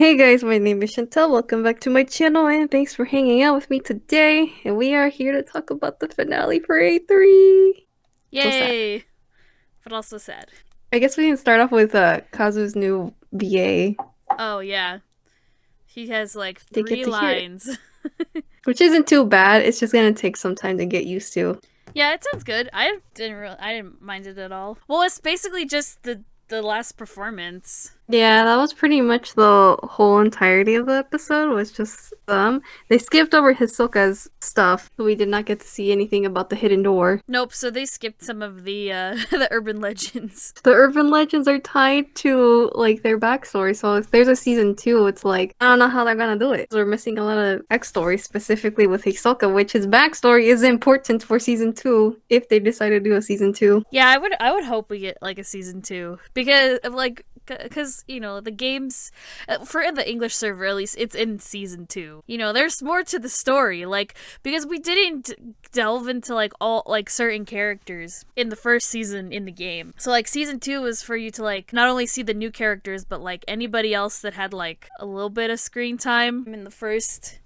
Hey guys, my name is Chantel. Welcome back to my channel and thanks for hanging out with me today. And we are here to talk about the finale for A3. So sad. Yay! But also sad. I guess we can start off with Kazu's new VA. Oh, yeah. He has like They get three to hear it, lines. which isn't too bad. It's just gonna take some time to get used to. Yeah, it sounds good. I didn't mind it at all. Well, it's basically just the last performance. Yeah, that was pretty much the whole entirety of the episode, was just them. They skipped over Hisoka's stuff, so we did not get to see anything about the hidden door. Nope, so they skipped some of the the urban legends. The urban legends are tied to like their backstory, so if there's a season two, it's like I don't know how they're gonna do it. We're missing a lot of X stories, specifically with Hisoka, which his backstory is important for season two if they decide to do a season two. Yeah, I would hope we get like a season 2 because of like because the games for the English server at least it's in season 2. There's more to the story like because we didn't delve into like all like certain characters in the first season in the game. So like season 2 was for you to like not only see the new characters but like anybody else that had like a little bit of screen time in the first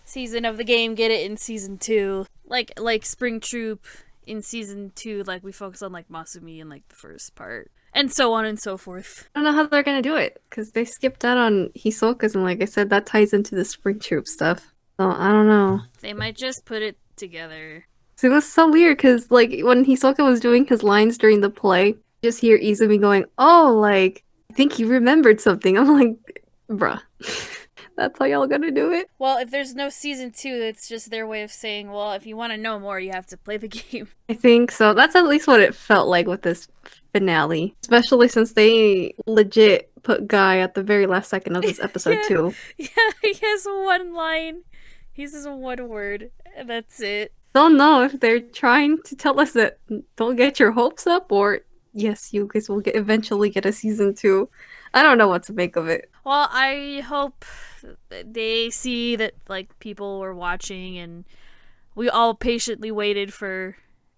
season of the game get it in season 2. Like Spring Troop in season 2 like we focus on like Masumi in like the first part and so on and so forth. I don't know how they're gonna do it because they skipped out on Hisoka's, and like I said, that ties into the Spring Troop stuff. So I don't know. They might just put it together. So it was so weird because like when Hisoka was doing his lines during the play, you just hear Izumi going, "Oh, like I think he remembered something." I'm like, bruh. That's how y'all gonna do it? Well, if there's no season 2, it's just their way of saying, well, if you want to know more, you have to play the game. I think so. That's at least what it felt like with this finale. Especially since they legit put Guy at the very last second of this episode Yeah, too. yeah, he has one line. He says one word, and that's it. Don't know if they're trying to tell us that don't get your hopes up, or yes, you guys will eventually get a season two. I don't know what to make of it. Well, I hope they see that like people were watching and we all patiently waited for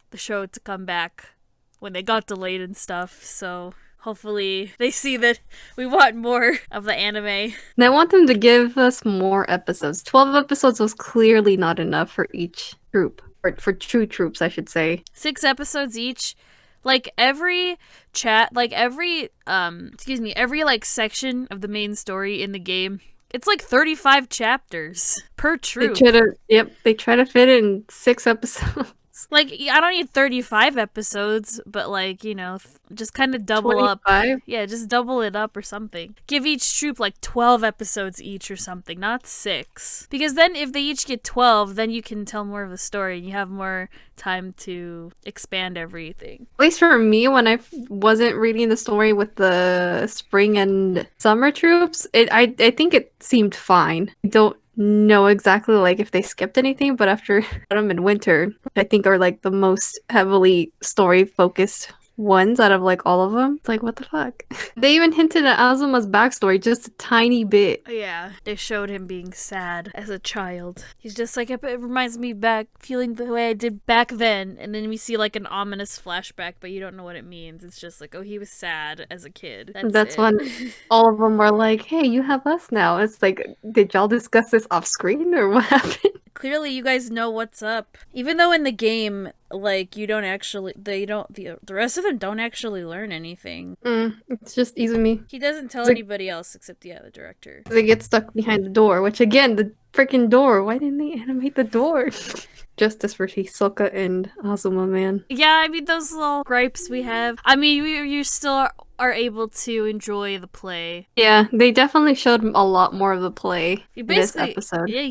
the show to come back when they got delayed and stuff. So hopefully they see that we want more of the anime. And I want them to give us more episodes. 12 episodes was clearly not enough for each troop. Or for two troops, I should say. 6 episodes each. Like every chat, like every like section of the main story in the game, it's like 35 chapters per troop. They try to fit it in 6 episodes. Like, I don't need 35 episodes, but like, just kind of double up. 25? Yeah, just double it up or something. Give each troop like 12 episodes each or something, not 6. Because then if they each get 12, then you can tell more of the story and you have more time to expand everything. At least for me, when I wasn't reading the story with the spring and summer troops, I think it seemed fine. I don't know exactly like if they skipped anything, but after autumn and winter, I think are like the most heavily story focused ones out of like all of them. It's like what the fuck? They even hinted at Azuma's backstory just a tiny bit. Yeah, they showed him being sad as a child. He's just like, it reminds me back, feeling the way I did back then. And then we see like an ominous flashback, but you don't know what it means. It's just like, oh, he was sad as a kid. That's That's when it. all of them were like, "Hey, you have us now." It's like, did y'all discuss this off screen or what happened? Clearly you guys know what's up. Even though in the game, like, you don't actually, the rest of them don't actually learn anything. It's just Izumi. He doesn't tell Like, anybody else except, yeah, the director. they get stuck behind the door, which again, the freaking door. Why didn't they animate the door? Justice for Hisoka and Azuma, man. Yeah, I mean, those little gripes we have. I mean, you still are able to enjoy the play. Yeah, they definitely showed a lot more of the play You in this basically, episode. yeah,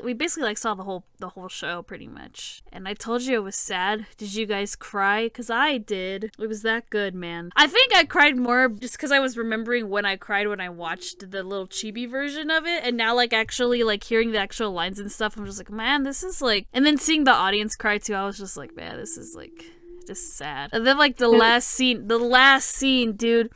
we basically like saw the whole show pretty much. And I told you it was sad. Did you guys cry? Cause I did. It was that good, man. I think I cried more just cause I was remembering when I cried when I watched the little chibi version of it, and now like actually like hearing the actual lines and stuff, I'm just like, man, this is like. And then seeing the audience cry too, I was just like, man, this is like just sad. And then like the last scene, dude.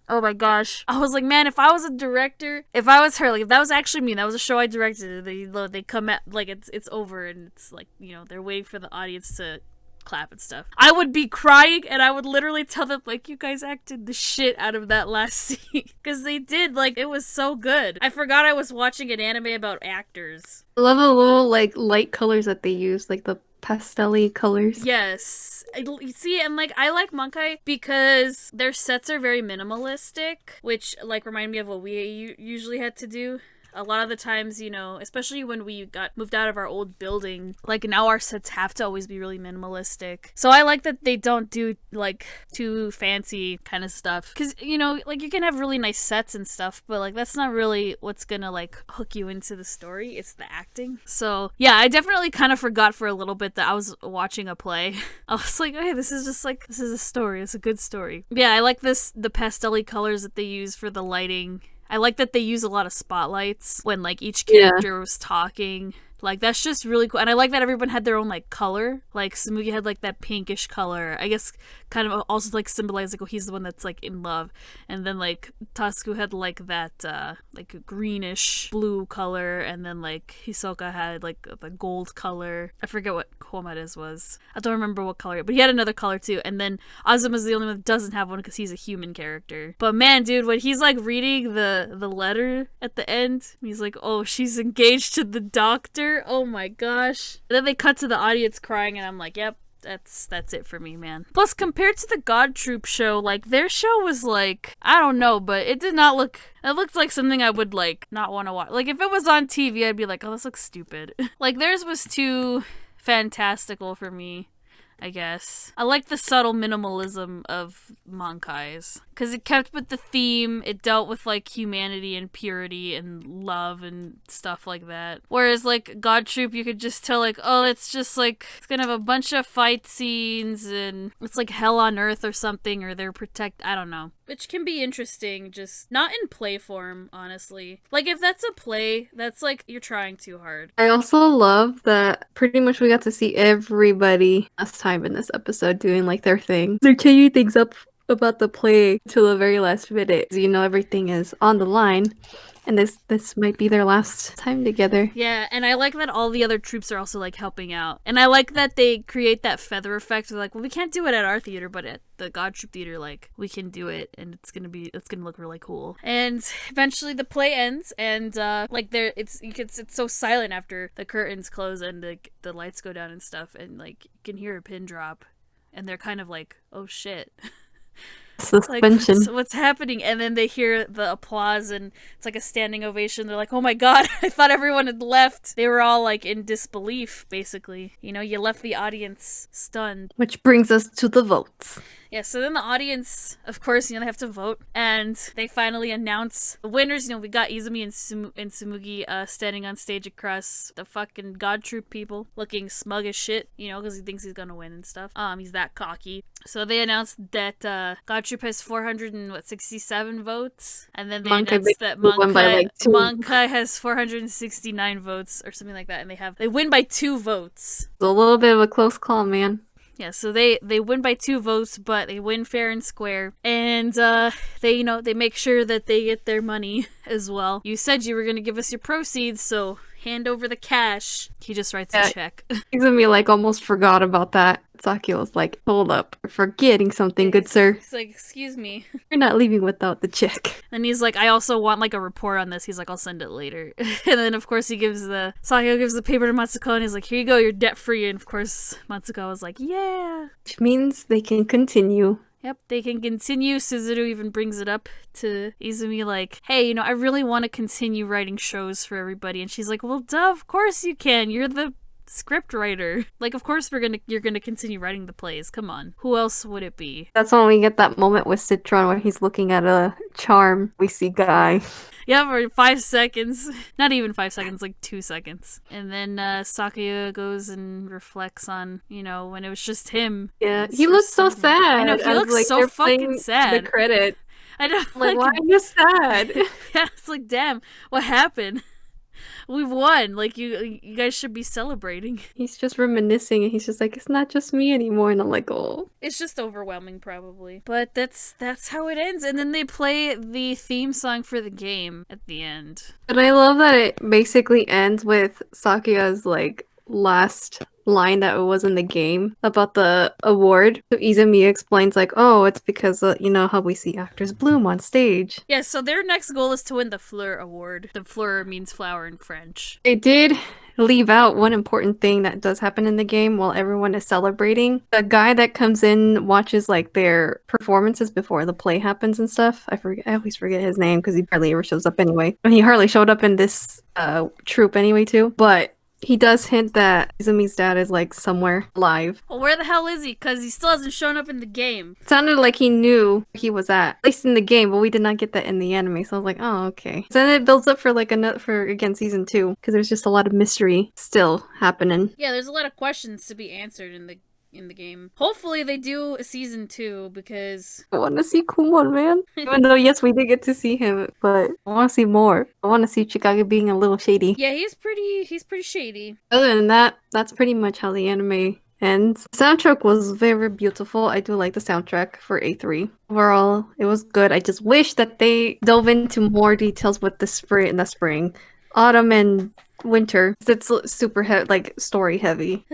Oh my gosh. I was like, man, if I was a director, if I was her, like if that was actually me, that was a show I directed, they come at like it's over and it's like, they're waiting for the audience to clap and stuff. I would be crying and I would literally tell them, like, you guys acted the shit out of that last scene. Because they did, like, it was so good. I forgot I was watching an anime about actors. I love the little like light colors that they use, like the pastel-y colors. Yes. You see, and like I like Mankai because their sets are very minimalistic, which like remind me of what we usually had to do. A lot of the times, you know, especially when we got moved out of our old building, like now our sets have to always be really minimalistic. So I like that they don't do like too fancy kind of stuff. Cause you know, like you can have really nice sets and stuff, but like that's not really what's gonna like hook you into the story. It's the acting. So yeah, I definitely kind of forgot for a little bit that I was watching a play. I was like, hey, this is a story. It's a good story. Yeah, I like the pastel-y colors that they use for the lighting. I like that they use a lot of spotlights when like each character was talking. Like that's just really cool. And I like that everyone had their own like color. Like Tsumugi had like that pinkish color. I guess kind of also like symbolize like, oh, he's the one that's like in love. And then like Tasuku had like that like a greenish blue color, and then like Hisoka had like the gold color. I forget what Komade's was. I don't remember what color, but he had another color too. And then Azuma's the only one that doesn't have one because he's a human character. But man, dude, when he's like reading the letter at the end, he's like, oh, she's engaged to the doctor. Oh my gosh. And then they cut to the audience crying, and I'm like, yep, that's it for me, man. Plus, compared to the God Troop show, like their show was like, I don't know, but it did not look, it looked like something I would like not want to watch. Like if it was on TV, I'd be like, oh, this looks stupid. Like theirs was too fantastical for me, I guess. I like the subtle minimalism of Mankai's, because it kept with the theme. It dealt with like humanity and purity and love and stuff like that. Whereas like God Troop, you could just tell like, oh, it's just like, it's gonna have a bunch of fight scenes and it's like hell on earth or something, or they're I don't know. Which can be interesting, just not in play form, honestly. Like if that's a play, that's like you're trying too hard. I also love that pretty much we got to see everybody last time in this episode doing like their thing. They're changing things up about the play till the very last minute. You know, everything is on the line. And this might be their last time together. Yeah, and I like that all the other troops are also like helping out. And I like that they create that feather effect. They're like, well, we can't do it at our theater, but at the God Troop theater, like, we can do it, and it's gonna look really cool. And eventually the play ends, and like it's so silent after the curtains close and the lights go down and stuff, and like you can hear a pin drop, and they're kind of like, oh shit. Suspension. Like, what's happening? And then they hear the applause, and it's like a standing ovation. They're like, oh my god, I thought everyone had left. They were all like in disbelief, basically. You know, you left the audience stunned. Which brings us to the votes. Yeah, so then the audience, of course, you know, they have to vote, and they finally announce the winners. You know, we got Izumi and Tsumugi standing on stage across the fucking God Troop people, looking smug as shit, you know, because he thinks he's gonna win and stuff. He's that cocky. So they announced that God Troop has 467 votes, and then they announced that Mankai has 469 votes, or something like that, and they win by 2 votes. It's a little bit of a close call, man. Yeah, so they win by 2 votes, but they win fair and square. And they make sure that they get their money as well. You said you were going to give us your proceeds, so hand over the cash. He just writes a check. Izumi like almost forgot about that. Saki was like, hold up, you're forgetting something, good sir. He's like, excuse me. You're not leaving without the check. And he's like, I also want like a report on this. He's like, I'll send it later. And then of course Sakio gives the paper to Matsuko, and he's like, here you go, you're debt free. And of course Matsuko was like, yeah. Which means they can continue. Yep, they can continue. Suzuru even brings it up to Izumi like, hey, you know, I really want to continue writing shows for everybody. And she's like, well, duh, of course you can. You're the script writer. Like, of course you're gonna continue writing the plays. Come on. Who else would it be? That's when we get that moment with Citron where he's looking at a charm. We see Guy. Yeah, for 5 seconds. Not even 5 seconds, like 2 seconds. And then Sakio goes and reflects on, you know, when it was just him. Yeah, he looks so sad. I know, he looks like, so fucking sad. The credit. I know. Like, why are you sad? Yeah, it's like, damn, what happened? We've won. Like, you guys should be celebrating. He's just reminiscing, and he's just like, it's not just me anymore. And I'm like, oh. It's just overwhelming, probably. But that's how it ends. And then they play the theme song for the game at the end. But I love that it basically ends with Sakuya's, like, last line that was in the game about the award. So Izumi explains like, oh, it's because you know how we see actors bloom on stage. Yeah, so their next goal is to win the Fleur Award. The Fleur means flower in French. They did leave out one important thing that does happen in the game while everyone is celebrating. The guy that comes in watches like their performances before the play happens and stuff. I always forget his name because he barely ever shows up anyway. And he hardly showed up in this troop anyway too. But he does hint that Izumi's dad is like somewhere alive. Well, where the hell is he? Because he still hasn't shown up in the game. It sounded like he knew where he was at least in the game, but we did not get that in the anime. So I was like, oh, okay. So then it builds up for like again season 2 because there's just a lot of mystery still happening. Yeah, there's a lot of questions to be answered in the game. Hopefully they do a season 2 because I want to see Kumon, man. Even though yes, we did get to see him, but I want to see more. I want to see Chikage being a little shady. yeah, he's pretty shady. Other than that, that's pretty much how the anime ends. The soundtrack was very beautiful. I do like the soundtrack for A3. Overall, it was good. I just wish that they dove into more details with the spring, autumn, and winter. It's super story heavy.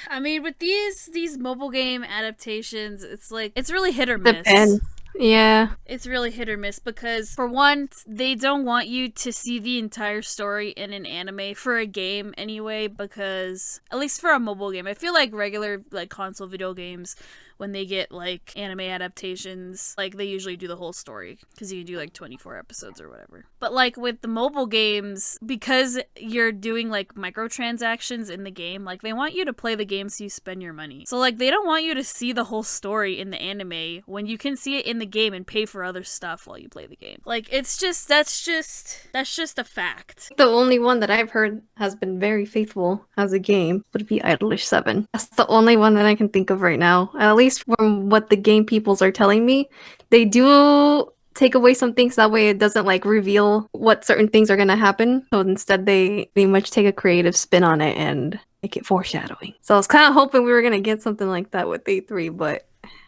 I mean, with these mobile game adaptations, it's like it's really hit or miss. Depends. Yeah. It's really hit or miss because, for one, they don't want you to see the entire story in an anime for a game anyway, because, at least for a mobile game, I feel like regular, like, console video games, when they get, like, anime adaptations, like, they usually do the whole story, because you can do, like, 24 episodes or whatever. But, like, with the mobile games, because you're doing, like, microtransactions in the game, like, they want you to play the game so you spend your money. So, like, they don't want you to see the whole story in the anime when you can see it in the game and pay for other stuff while you play the game. Like, it's just, that's just a fact. The only one that I've heard has been very faithful as a game would be Idolish 7. That's the only one that I can think of right now. At least from what the game peoples are telling me. They do take away some things, that way it doesn't like reveal what certain things are going to happen. So instead they pretty much take a creative spin on it and make it foreshadowing. So I was kind of hoping we were going to get something like that with A3, but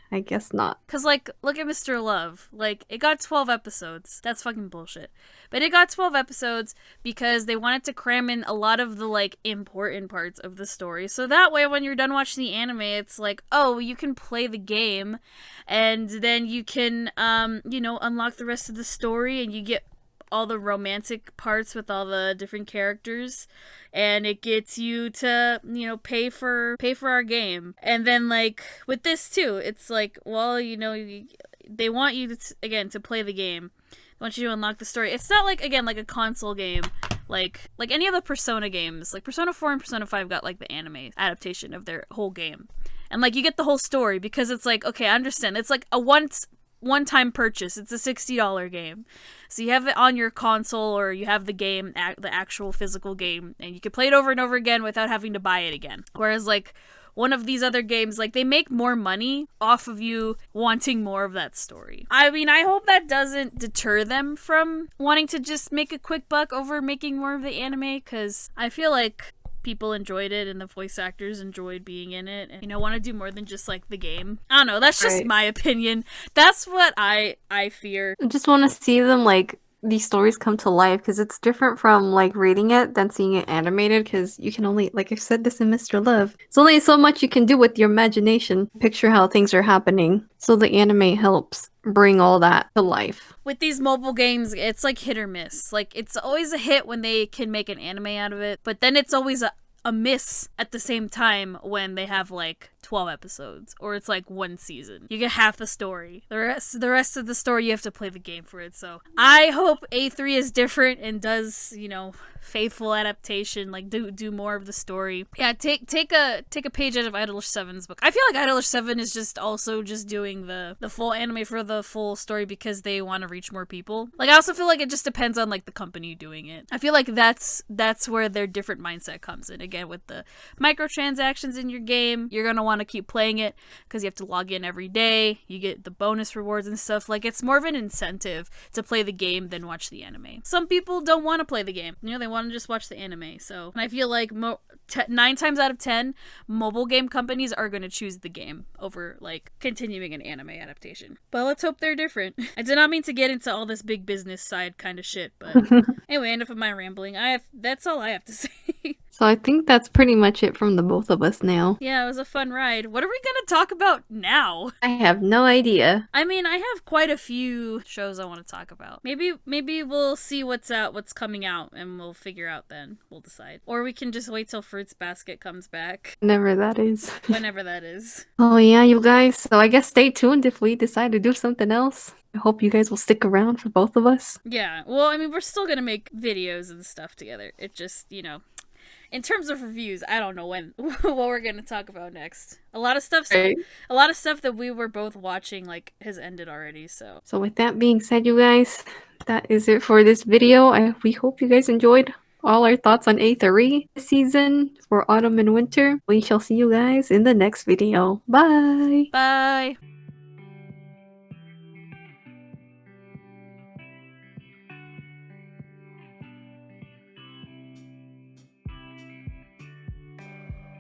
I guess not. Cause like, look at Mr. Love. Like, it got 12 episodes. That's fucking bullshit. But it got 12 episodes because they wanted to cram in a lot of the, like, important parts of the story. So that way, when you're done watching the anime, it's like, oh, you can play the game, and then you can, unlock the rest of the story, and you get all the romantic parts with all the different characters, and it gets you to, pay for our game. And then, like, with this too, it's like, well, they want you to play the game. They want you to unlock the story. It's not like, again, like a console game, like any of the Persona games. Like Persona 4 and Persona 5 got like the anime adaptation of their whole game, and like you get the whole story, because it's like, okay, I understand, it's like a one-time purchase. It's a $60 game. So you have it on your console, or you have the game, the actual physical game, and you can play it over and over again without having to buy it again. Whereas, like, one of these other games, like, they make more money off of you wanting more of that story. I mean, I hope that doesn't deter them from wanting to just make a quick buck over making more of the anime, because I feel like people enjoyed it and the voice actors enjoyed being in it, and want to do more than just like the game. I don't know, that's just my opinion. That's what I fear. I just want to see them like these stories come to life, because it's different from like reading it than seeing it animated, because you can only, like I said this in Mr. Love, it's only so much you can do with your imagination, picture how things are happening. So the anime helps bring all that to life. With these mobile games, it's like hit or miss. Like, it's always a hit when they can make an anime out of it, but then it's always a miss at the same time when they have like 12 episodes, or it's like one season. You get half the story. The rest of the story, you have to play the game for it. So I hope A3 is different and does, faithful adaptation, like do more of the story. Yeah, take a page out of Idolish 7's book. I feel like Idolish 7 is just also just doing the full anime for the full story because they want to reach more people. Like, I also feel like it just depends on like the company doing it. I feel like that's where their different mindset comes in. Again, with the microtransactions in your game, you're gonna want to keep playing it because you have to log in every day. You get the bonus rewards and stuff. Like, it's more of an incentive to play the game than watch the anime. Some people don't want to play the game. They want to just watch the anime. So, and I feel like 9 times out of 10, mobile game companies are going to choose the game over like continuing an anime adaptation. But let's hope they're different. I did not mean to get into all this big business side kind of shit, but anyway, enough of my rambling. That's all I have to say. So I think that's pretty much it from the both of us now. Yeah, it was a fun ride. What are we gonna talk about now? I have no idea. I mean, I have quite a few shows I want to talk about. Maybe we'll see what's coming out, and we'll figure out then. We'll decide. Or we can just wait till Fruits Basket comes back, Whenever that is. whenever that is. Oh yeah, you guys. So I guess stay tuned if we decide to do something else. I hope you guys will stick around for both of us. Yeah, well, I mean, we're still gonna make videos and stuff together. It just, in terms of reviews, I don't know what we're gonna talk about next. A lot of stuff that we were both watching like has ended already. So with that being said, you guys, that is it for this video. We hope you guys enjoyed all our thoughts on A3 this season for autumn and winter. We shall see you guys in the next video. Bye! bye.